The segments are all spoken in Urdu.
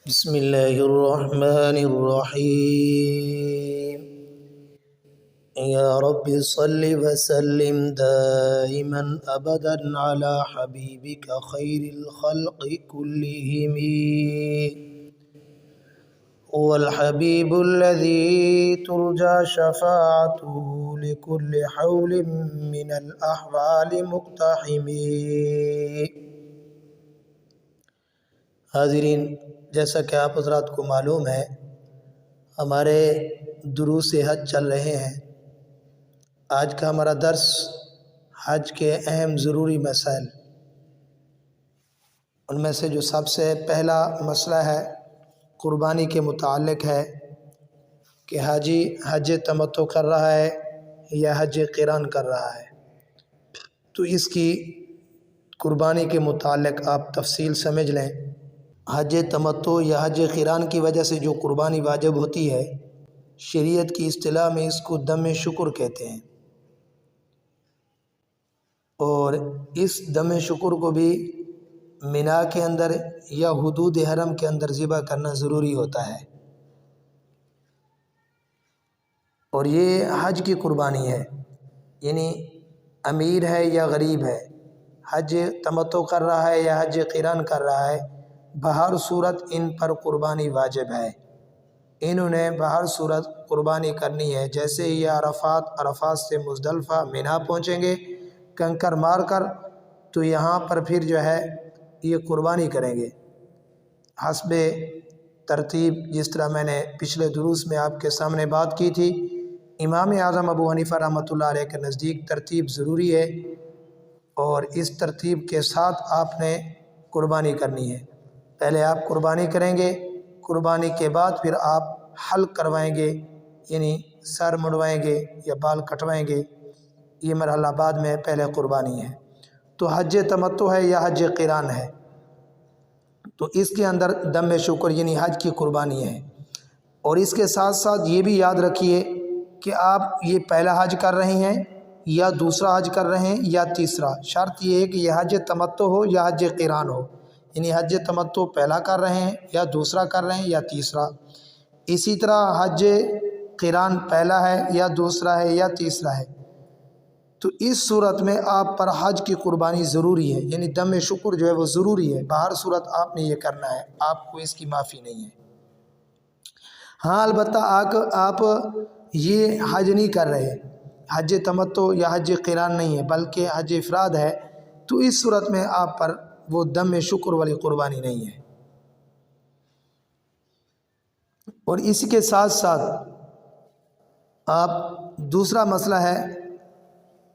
بسم الله الرحمن الرحيم. يا رب صل وسلم دائما أبدا على حبيبك خير الخلق كلهم، هو الحبيب الذي ترجى شفاعته لكل حول من الأحوال مقتحم. حاضرین، جیسا کہ آپ حضرات کو معلوم ہے، ہمارے دروس حج چل رہے ہیں۔ آج کا ہمارا درس حج کے اہم ضروری مسائل، ان میں سے جو سب سے پہلا مسئلہ ہے قربانی کے متعلق ہے کہ حاجی حج تمتع کر رہا ہے یا حج قران کر رہا ہے، تو اس کی قربانی کے متعلق آپ تفصیل سمجھ لیں۔ حج تمتع یا حج قران کی وجہ سے جو قربانی واجب ہوتی ہے، شریعت کی اصطلاح میں اس کو دم شکر کہتے ہیں، اور اس دم شکر کو بھی مینا کے اندر یا حدود حرم کے اندر ذبح کرنا ضروری ہوتا ہے، اور یہ حج کی قربانی ہے، یعنی امیر ہے یا غریب ہے، حج تمتع کر رہا ہے یا حج قران کر رہا ہے، بہر صورت ان پر قربانی واجب ہے، انہوں نے بہر صورت قربانی کرنی ہے۔ جیسے ہی عرفات سے مزدلفہ مینا پہنچیں گے کنکر مار کر، تو یہاں پر پھر جو ہے یہ قربانی کریں گے حسب ترتیب، جس طرح میں نے پچھلے دروس میں آپ کے سامنے بات کی تھی۔ امام اعظم ابو حنیفہ رحمۃ اللہ علیہ کے نزدیک ترتیب ضروری ہے، اور اس ترتیب کے ساتھ آپ نے قربانی کرنی ہے۔ پہلے آپ قربانی کریں گے، قربانی کے بعد پھر آپ حلق کروائیں گے، یعنی سر مڑوائیں گے یا بال کٹوائیں گے، یہ مرحلہ بعد میں، پہلے قربانی ہے۔ تو حج تمتع ہے یا حج قران ہے، تو اس کے اندر دم شکر یعنی حج کی قربانی ہے۔ اور اس کے ساتھ ساتھ یہ بھی یاد رکھیے کہ آپ یہ پہلا حج کر رہے ہیں یا دوسرا حج کر رہے ہیں یا تیسرا، شرط یہ ہے کہ یہ حج تمتع ہو یا حج قران ہو، یعنی حج تمتع پہلا کر رہے ہیں یا دوسرا کر رہے ہیں یا تیسرا۔ اسی طرح حج قران پہلا ہے یا دوسرا ہے یا تیسرا ہے، تو اس صورت میں آپ پر حج کی قربانی ضروری ہے، یعنی دم شکر جو ہے وہ ضروری ہے، بہر صورت آپ نے یہ کرنا ہے، آپ کو اس کی معافی نہیں ہے۔ ہاں البتہ آپ یہ حج نہیں کر رہے، حج تمتع یا حج قران نہیں ہے بلکہ حج افراد ہے، تو اس صورت میں آپ پر وہ دم شکر والی قربانی نہیں ہے۔ اور اسی کے ساتھ ساتھ آپ دوسرا مسئلہ ہے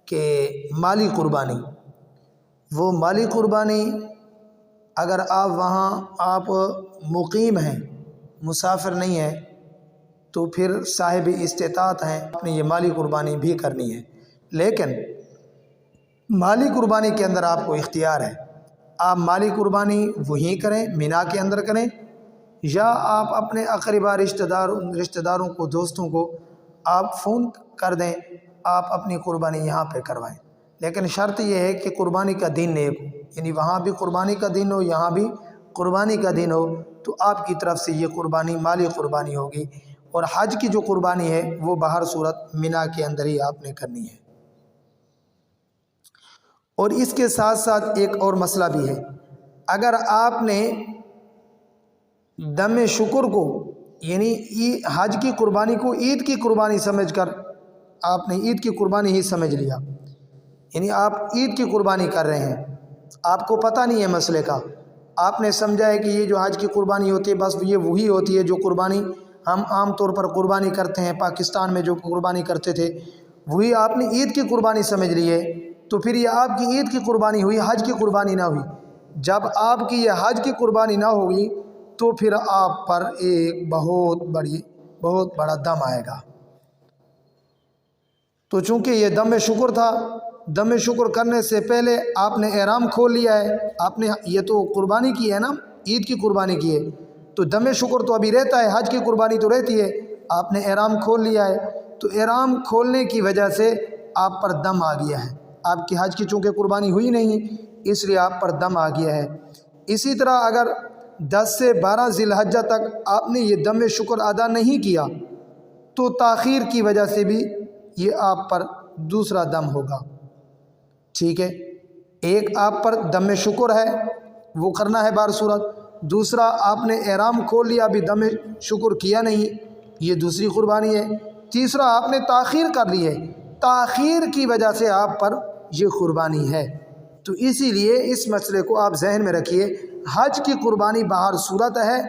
کہ مالی قربانی، وہ مالی قربانی اگر آپ مقیم ہیں، مسافر نہیں ہیں، تو پھر صاحب استطاعت ہیں، آپ نے یہ مالی قربانی بھی کرنی ہے۔ لیکن مالی قربانی کے اندر آپ کو اختیار ہے، آپ مالی قربانی وہیں کریں، مینا کے اندر کریں، یا آپ اپنے اقربا رشتہ داروں کو، دوستوں کو آپ فون کر دیں، آپ اپنی قربانی یہاں پہ کروائیں۔ لیکن شرط یہ ہے کہ قربانی کا دن نیک ہو، یعنی وہاں بھی قربانی کا دن ہو، یہاں بھی قربانی کا دن ہو، تو آپ کی طرف سے یہ قربانی مالی قربانی ہوگی۔ اور حج کی جو قربانی ہے وہ بہر صورت مینا کے اندر ہی آپ نے کرنی ہے۔ اور اس کے ساتھ ساتھ ایک اور مسئلہ بھی ہے، اگر آپ نے دم شکر کو یعنی حج کی قربانی کو عید کی قربانی سمجھ کر، آپ نے عید کی قربانی ہی سمجھ لیا، یعنی آپ عید کی قربانی کر رہے ہیں، آپ کو پتہ نہیں ہے مسئلے کا، آپ نے سمجھا ہے کہ یہ جو حج کی قربانی ہوتی ہے بس یہ وہی ہوتی ہے جو قربانی ہم عام طور پر قربانی کرتے ہیں، پاکستان میں جو قربانی کرتے تھے وہی آپ نے عید کی قربانی سمجھ لی ہے، تو پھر یہ آپ کی عید کی قربانی ہوئی، حج کی قربانی نہ ہوئی۔ جب آپ کی یہ حج کی قربانی نہ ہوگی تو پھر آپ پر ایک بہت بڑا دم آئے گا۔ تو چونکہ یہ دم شکر تھا، دم شکر کرنے سے پہلے آپ نے احرام کھول لیا ہے، آپ نے یہ تو قربانی کی ہے نا، عید کی قربانی کی ہے، تو دم شکر تو ابھی رہتا ہے، حج کی قربانی تو رہتی ہے، آپ نے احرام کھول لیا ہے، تو احرام کھولنے کی وجہ سے آپ پر دم آ گیا ہے، آپ کی حج کی چونکہ قربانی ہوئی نہیں، اس لیے آپ پر دم آ گیا ہے۔ اسی طرح اگر 10 سے 12 ذی الحجہ تک آپ نے یہ دم شکر ادا نہیں کیا تو تاخیر کی وجہ سے بھی یہ آپ پر دوسرا دم ہوگا، ٹھیک ہے۔ ایک آپ پر دم شکر ہے، وہ کرنا ہے بار صورت، دوسرا آپ نے احرام کھول لیا ابھی دم شکر کیا نہیں، یہ دوسری قربانی ہے، تیسرا آپ نے تاخیر کر لی ہے، تاخیر کی وجہ سے آپ پر یہ قربانی ہے۔ تو اسی لیے اس مسئلے کو آپ ذہن میں رکھیے، حج کی قربانی بہر صورت ہے،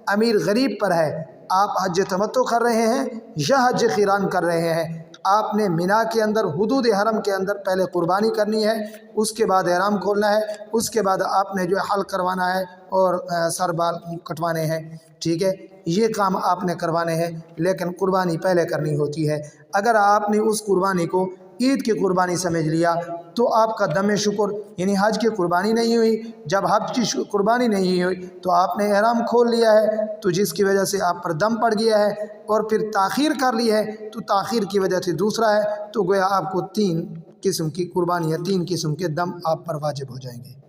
امیر غریب پر ہے۔ آپ حج تمتع کر رہے ہیں یا حج قران کر رہے ہیں، آپ نے مینا کے اندر حدود حرم کے اندر پہلے قربانی کرنی ہے، اس کے بعد احرام کھولنا ہے، اس کے بعد آپ نے جو حلق کروانا ہے اور سر بال کٹوانے ہیں، ٹھیک ہے، یہ کام آپ نے کروانے ہیں، لیکن قربانی پہلے کرنی ہوتی ہے۔ اگر آپ نے اس قربانی کو عید کی قربانی سمجھ لیا تو آپ کا دم شکر یعنی حج کی قربانی نہیں ہوئی۔ جب حج کی قربانی نہیں ہوئی تو آپ نے احرام کھول لیا ہے، تو جس کی وجہ سے آپ پر دم پڑ گیا ہے، اور پھر تاخیر کر لی ہے تو تاخیر کی وجہ سے دوسرا ہے، تو گویا آپ کو 3 قسم کی قربانی ہے، 3 قسم کے دم آپ پر واجب ہو جائیں گے۔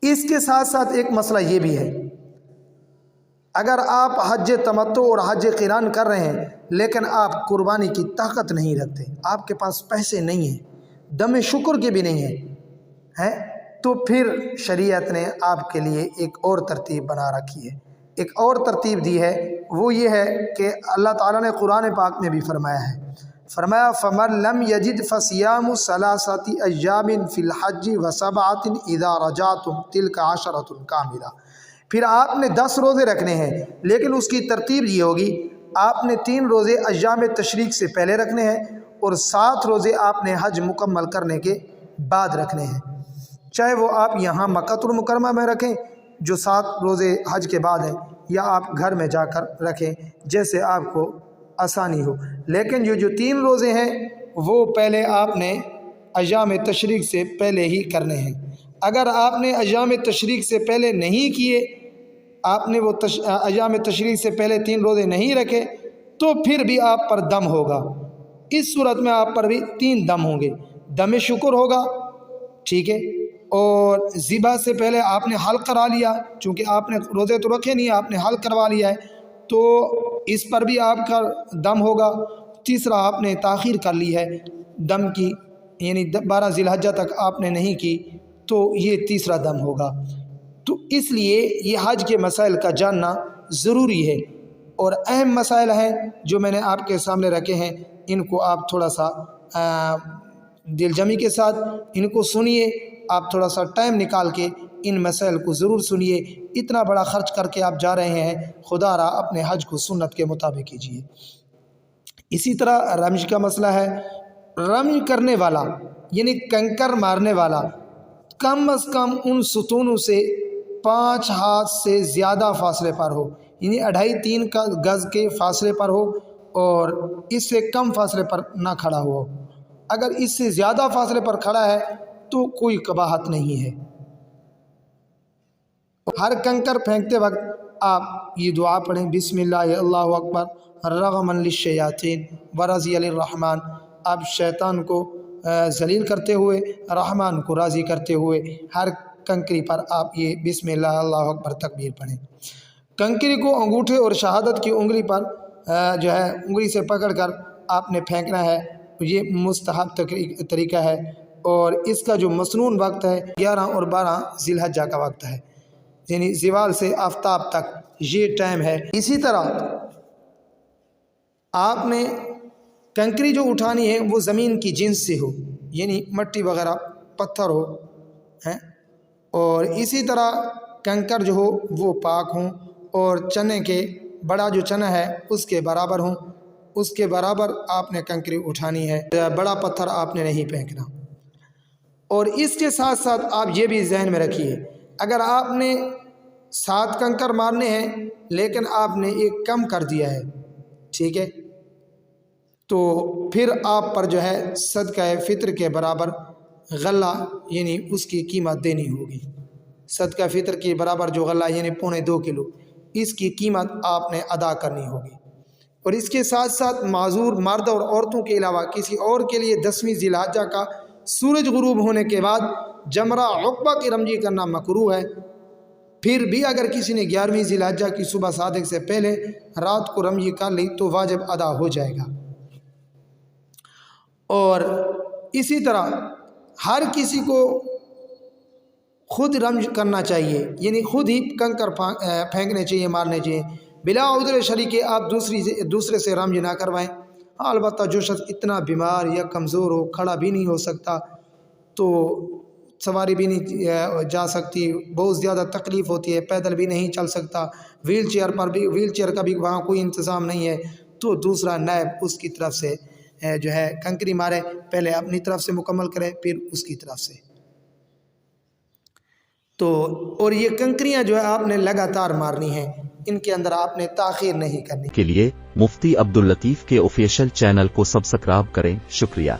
اس کے ساتھ ساتھ ایک مسئلہ یہ بھی ہے، اگر آپ حج تمتع اور حج قران کر رہے ہیں لیکن آپ قربانی کی طاقت نہیں رکھتے، آپ کے پاس پیسے نہیں ہیں، دم شکر کے بھی نہیں ہیں، تو پھر شریعت نے آپ کے لیے ایک اور ترتیب بنا رکھی ہے، ایک اور ترتیب دی ہے، وہ یہ ہے کہ اللہ تعالیٰ نے قرآن پاک میں بھی فرمایا ہے، فرمایا فَمَن لَمْ يَجِدْ فَصِيَامُ ثَلَاثَةِ أَيَّامٍ فِي الْحَجِّ وَسَبْعَةٍ إِذَا رَجَعْتُمْ تِلْكَ عَشَرَةٌ كَامِلَةٌ۔ پھر آپ نے 10 روزے رکھنے ہیں، لیکن اس کی ترتیب یہ ہوگی، آپ نے 3 روزے ایام تشریق سے پہلے رکھنے ہیں اور 7 روزے آپ نے حج مکمل کرنے کے بعد رکھنے ہیں، چاہے وہ آپ یہاں مکہ المکرمہ میں رکھیں جو 7 روزے حج کے بعد ہیں، یا آپ گھر میں جا کر رکھیں جیسے آپ کو آسانی ہو، لیکن جو 3 روزے ہیں وہ پہلے آپ نے ایام تشریق سے پہلے ہی کرنے ہیں۔ اگر آپ نے ایام تشریق سے پہلے نہیں کیے، آپ نے وہ ایام تشریق سے پہلے 3 روزے نہیں رکھے، تو پھر بھی آپ پر دم ہوگا۔ اس صورت میں آپ پر بھی 3 دم ہوں گے، دم شکر ہوگا، ٹھیک ہے، اور ذبح سے پہلے آپ نے حلق کرا لیا، چونکہ آپ نے روزے تو رکھے نہیں، آپ نے حلق کروا لیا ہے، تو اس پر بھی آپ کا دم ہوگا۔ تیسرا آپ نے تاخیر کر لی ہے دم کی، یعنی 12 ذی الحجہ تک آپ نے نہیں کی، تو یہ تیسرا دم ہوگا۔ تو اس لیے یہ حج کے مسائل کا جاننا ضروری ہے، اور اہم مسائل ہیں جو میں نے آپ کے سامنے رکھے ہیں، ان کو آپ تھوڑا سا دل جمی کے ساتھ ان کو سنیے، آپ تھوڑا سا ٹائم نکال کے ان مسائل کو ضرور سنیے۔ اتنا بڑا خرچ کر کے آپ جا رہے ہیں، خدا را اپنے حج کو سنت کے مطابق کیجیے۔ اسی طرح رمج کا مسئلہ ہے، رمج کرنے والا یعنی کنکر مارنے والا کم از کم ان ستونوں سے 5 ہاتھ سے زیادہ فاصلے پر ہو، یعنی 2.5-3 گز کے فاصلے پر ہو، اور اس سے کم فاصلے پر نہ کھڑا ہو۔ اگر اس سے زیادہ فاصلے پر کھڑا ہے تو کوئی قباحت نہیں ہے۔ ہر کنکر پھینکتے وقت آپ یہ دعا پڑھیں، بسم اللہ اللہ اکبر رغما للشیاطین ورضی للرحمن۔ آپ شیطان کو ذلیل کرتے ہوئے، رحمان کو راضی کرتے ہوئے ہر کنکری پر آپ یہ بسم اللہ اللہ اکبر تکبیر پڑھیں۔ کنکری کو انگوٹھے اور شہادت کی انگلی پر جو ہے انگلی سے پکڑ کر آپ نے پھینکنا ہے، یہ مستحب طریقہ ہے، اور اس کا جو مسنون وقت ہے 11 اور 12 ذی الحجہ کا وقت ہے، یعنی زوال سے آفتاب تک یہ ٹائم ہے۔ اسی طرح آپ نے کنکری جو اٹھانی ہے وہ زمین کی جنس سے ہو، یعنی مٹی وغیرہ پتھر ہو، اور اسی طرح کنکر جو ہو وہ پاک ہوں، اور چنے کے بڑا جو چنا ہے اس کے برابر ہوں، اس کے برابر آپ نے کنکری اٹھانی ہے، بڑا پتھر آپ نے نہیں پھینکنا۔ اور اس کے ساتھ ساتھ آپ یہ بھی ذہن میں رکھیے، اگر آپ نے 7 کنکر مارنے ہیں لیکن آپ نے ایک کم کر دیا ہے، ٹھیک ہے، تو پھر آپ پر جو ہے صدقہ فطر کے برابر غلہ یعنی اس کی قیمت دینی ہوگی۔ صدقہ فطر کے برابر جو غلہ یعنی 2.25 کلو، اس کی قیمت آپ نے ادا کرنی ہوگی۔ اور اس کے ساتھ ساتھ معذور مرد اور عورتوں کے علاوہ کسی اور کے لیے 10ویں ذی الحجہ کا سورج غروب ہونے کے بعد جمرہ عقبہ کی رمزی کرنا مکروہ ہے، پھر بھی اگر کسی نے 11ویں ذی الحجہ کی صبح صادق سے پہلے رات کو رمز کر لی تو واجب ادا ہو جائے گا۔ اور اسی طرح ہر کسی کو خود رمز کرنا چاہیے، یعنی خود ہی کنکر پھینکنے چاہیے، مارنے چاہیے، بلا عذر شرعی کے آپ دوسرے سے رمز نہ کروائیں۔ البتہ جو شخص اتنا بیمار یا کمزور ہو، کھڑا بھی نہیں ہو سکتا، تو سواری بھی نہیں جا سکتی، بہت زیادہ تکلیف ہوتی ہے، پیدل بھی نہیں چل سکتا، ویل چیئر کا بھی وہاں کوئی انتظام نہیں ہے، تو دوسرا نائب اس کی طرف سے جو ہے کنکری مارے، پہلے اپنی طرف سے مکمل کرے پھر اس کی طرف سے۔ تو اور یہ کنکریاں جو ہے آپ نے لگاتار مارنی ہیں، ان کے اندر آپ نے تاخیر نہیں کرنی۔ کے لیے مفتی عبداللطیف کے آفیشیل چینل کو سبسکرائب کریں۔ شکریہ۔